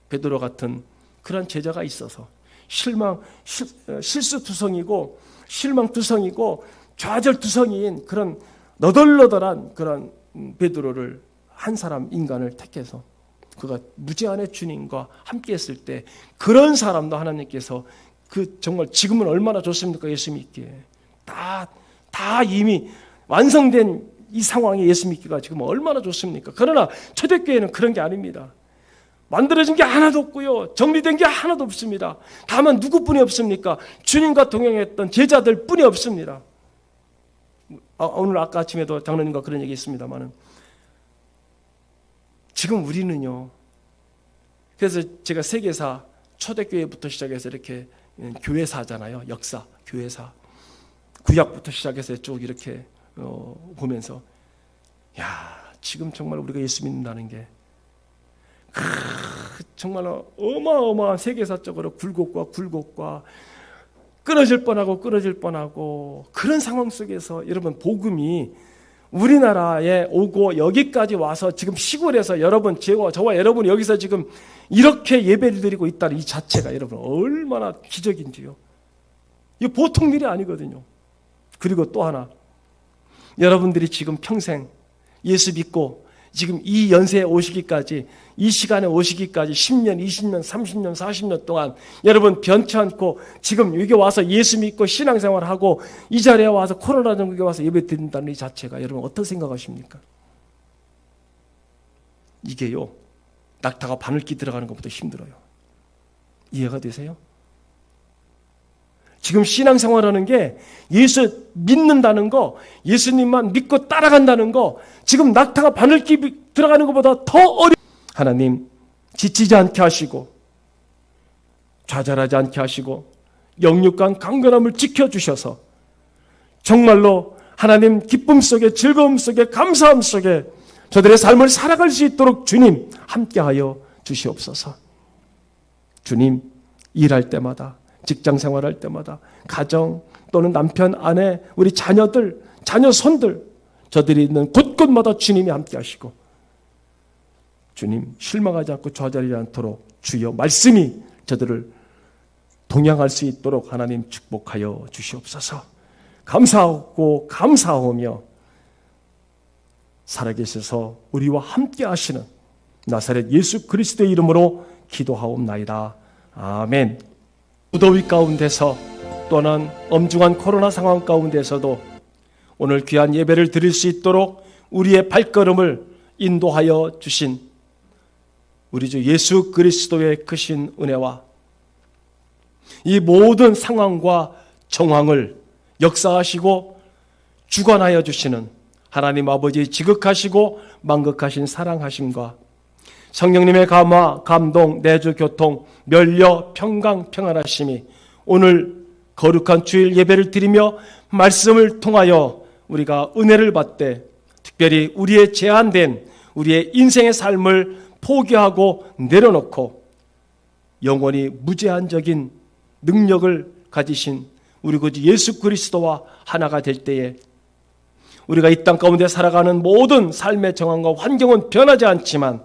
베드로 같은 그런 제자가 있어서 실수투성이고 실망투성이고 좌절투성이인 그런 너덜너덜한 그런 베드로를 한 사람 인간을 택해서 그가 무제한의 주님과 함께 했을 때 그런 사람도 하나님께서 그 정말 지금은 얼마나 좋습니까? 예수 믿기에 다 이미 완성된 이 상황에 예수 믿기가 지금 얼마나 좋습니까? 그러나 초대교회는 그런 게 아닙니다. 만들어진 게 하나도 없고요. 정리된 게 하나도 없습니다. 다만 누구뿐이 없습니까? 주님과 동행했던 제자들 뿐이 없습니다. 오늘 아까 아침에도 장로님과 그런 얘기 했습니다만은 지금 우리는요. 그래서 제가 세계사 초대교회부터 시작해서 이렇게 교회사잖아요. 역사, 교회사. 구약부터 시작해서 쭉 이렇게 보면서 지금 정말 우리가 예수 믿는다는 게 정말로 어마어마한 세계사적으로 굴곡과 끊어질 뻔하고 그런 상황 속에서 여러분 복음이 우리나라에 오고 여기까지 와서 지금 시골에서 여러분 저와 여러분이 여기서 지금 이렇게 예배를 드리고 있다는 이 자체가 여러분 얼마나 기적인지요. 이거 보통 일이 아니거든요. 그리고 또 하나 여러분들이 지금 평생 예수 믿고 지금 이 연세에 오시기까지 이 시간에 오시기까지 10년, 20년, 30년, 40년 동안 여러분 변치 않고 지금 여기 와서 예수 믿고 신앙생활을 하고 이 자리에 와서 코로나 전국에 와서 예배 드린다는 이 자체가 여러분 어떻게 생각하십니까? 이게요 낙타가 바늘기 들어가는 것보다 힘들어요. 이해가 되세요? 지금 신앙생활하는 게 예수 믿는다는 거, 예수님만 믿고 따라간다는 거, 지금 낙타가 바늘기 들어가는 것보다 더 어려워요. 하나님 지치지 않게 하시고 좌절하지 않게 하시고 영육간 강건함을 지켜주셔서 정말로 하나님 기쁨 속에 즐거움 속에 감사함 속에 저들의 삶을 살아갈 수 있도록 주님 함께하여 주시옵소서. 주님 일할 때마다 직장 생활할 때마다 가정 또는 남편, 아내, 우리 자녀들, 자녀 손들 저들이 있는 곳곳마다 주님이 함께 하시고 주님 실망하지 않고 좌절하지 않도록 주여 말씀이 저들을 동행할 수 있도록 하나님 축복하여 주시옵소서. 감사하고 감사하며 살아계셔서 우리와 함께 하시는 나사렛 예수 그리스도의 이름으로 기도하옵나이다. 아멘. 무더위 가운데서 또는 엄중한 코로나 상황 가운데서도 오늘 귀한 예배를 드릴 수 있도록 우리의 발걸음을 인도하여 주신 우리 주 예수 그리스도의 크신 은혜와 이 모든 상황과 정황을 역사하시고 주관하여 주시는 하나님 아버지의 지극하시고 만극하신 사랑하심과 성령님의 감화, 감동, 내주, 교통, 멸려, 평강, 평안하심이 오늘 거룩한 주일 예배를 드리며 말씀을 통하여 우리가 은혜를 받되 특별히 우리의 제한된 우리의 인생의 삶을 포기하고 내려놓고 영원히 무제한적인 능력을 가지신 우리 구주 예수 그리스도와 하나가 될 때에 우리가 이 땅 가운데 살아가는 모든 삶의 정황과 환경은 변하지 않지만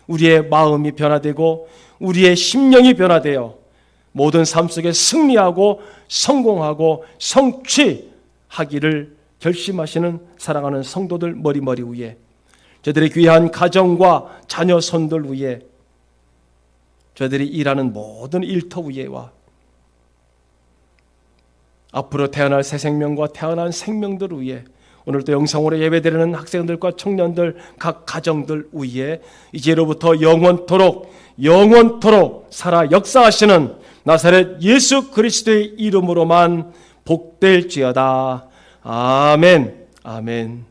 우리의 마음이 변화되고 우리의 심령이 변화되어 모든 삶 속에 승리하고 성공하고 성취하기를 결심하시는 사랑하는 성도들 머리머리 위에 저들의 귀한 가정과 자녀 손들 위에 저들이 일하는 모든 일터 위에와 앞으로 태어날 새 생명과 태어난 생명들 위에 오늘도 영성으로 예배드리는 학생들과 청년들 각 가정들 위에 이제로부터 영원토록 살아 역사하시는 나사렛 예수 그리스도의 이름으로만 복될지어다. 아멘. 아멘.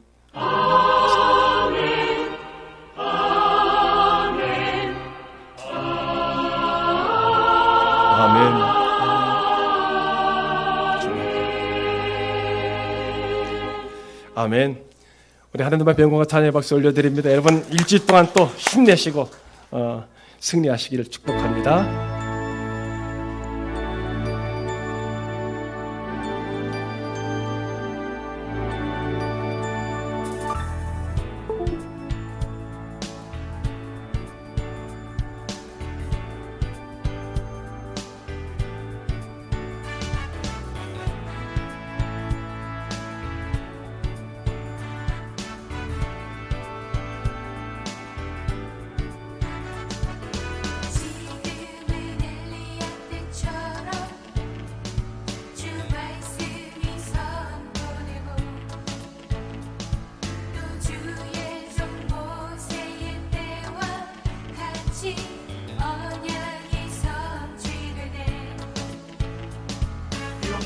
아멘. 우리 하나님의 영광과 찬양의 박수 올려드립니다. 여러분 일주일 동안 또 힘내시고 승리하시기를 축복합니다.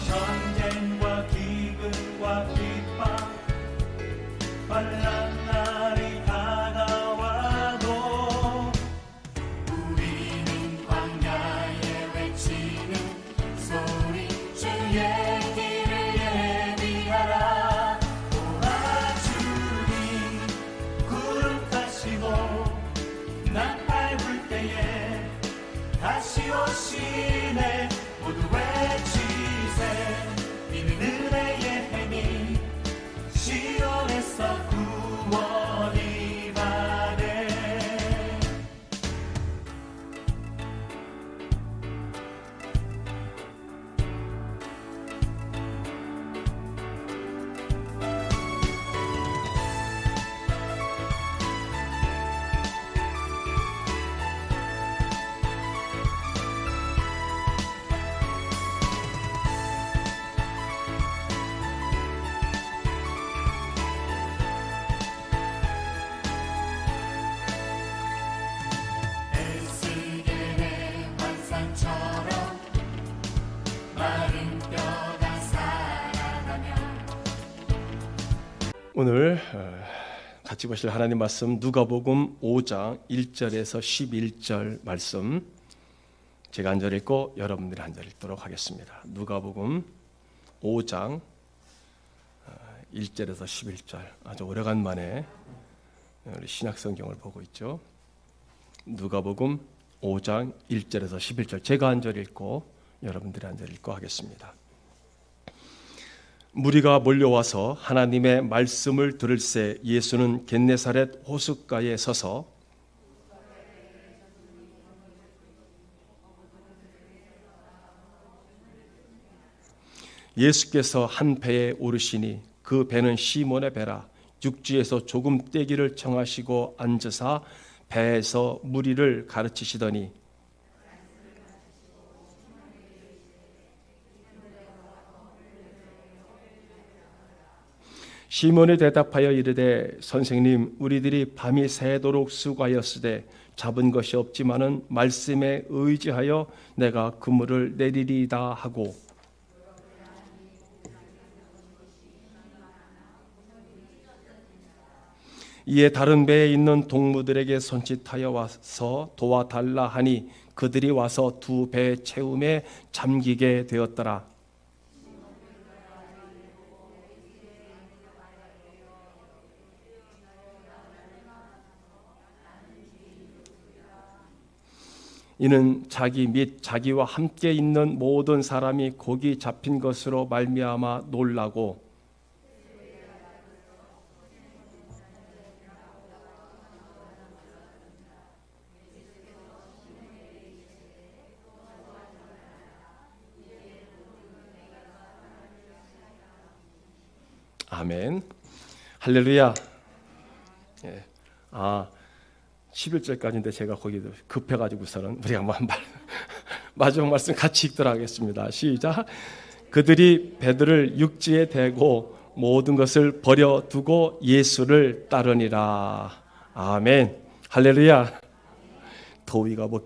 전쟁과 기근과 핍박 환난 날이 다가와도 우리는 광야에 외치는 소리 주의 길을 예비하라. 도와주니 구름 타시고 나팔 불 때에 다시 오시네. 모두 외치세. 이는 은혜의 행위 시온에서 구원이 받네. 에스겔의 환상처럼 마른 뼈가 살아나면. 오늘 같이 보실 하나님 말씀 누가복음 5장 1절에서 11절 말씀 제가 한 절 읽고 여러분들이 한 절 읽도록 하겠습니다. 누가복음 5장 1절에서 11절 아주 오래간만에 우리 신약성경을 보고 있죠. 누가복음 5장 1절에서 11절 제가 한 절 읽고 여러분들이 한 절 읽고 하겠습니다. 무리가 몰려와서 하나님의 말씀을 들을새 예수는 겟네사렛 호숫가에 서서 예수께서 한 배에 오르시니 그 배는 시몬의 배라. 육지에서 조금 떼기를 청하시고 앉으사 배에서 무리를 가르치시더니 시몬이 대답하여 이르되 선생님 우리들이 밤이 새도록 수고하였으되 잡은 것이 없지만은 말씀에 의지하여 내가 그물을 내리리이다 하고 이에 다른 배에 있는 동무들에게 손짓하여 와서 도와달라 하니 그들이 와서 두 배 채움에 잠기게 되었더라. 이는 자기 및 자기와 함께 있는 모든 사람이 고기 잡힌 것으로 말미암아 놀라고 아멘. 할렐루야. 예. 11절까지인데 제가 거기도 급해가지고서는 우리 한번 마지막 말씀 같이 읽도록 하겠습니다. 시작. 그들이 배들을 육지에 대고 모든 것을 버려두고 예수를 따르니라. 아멘. 할렐루야. 더위가 뭐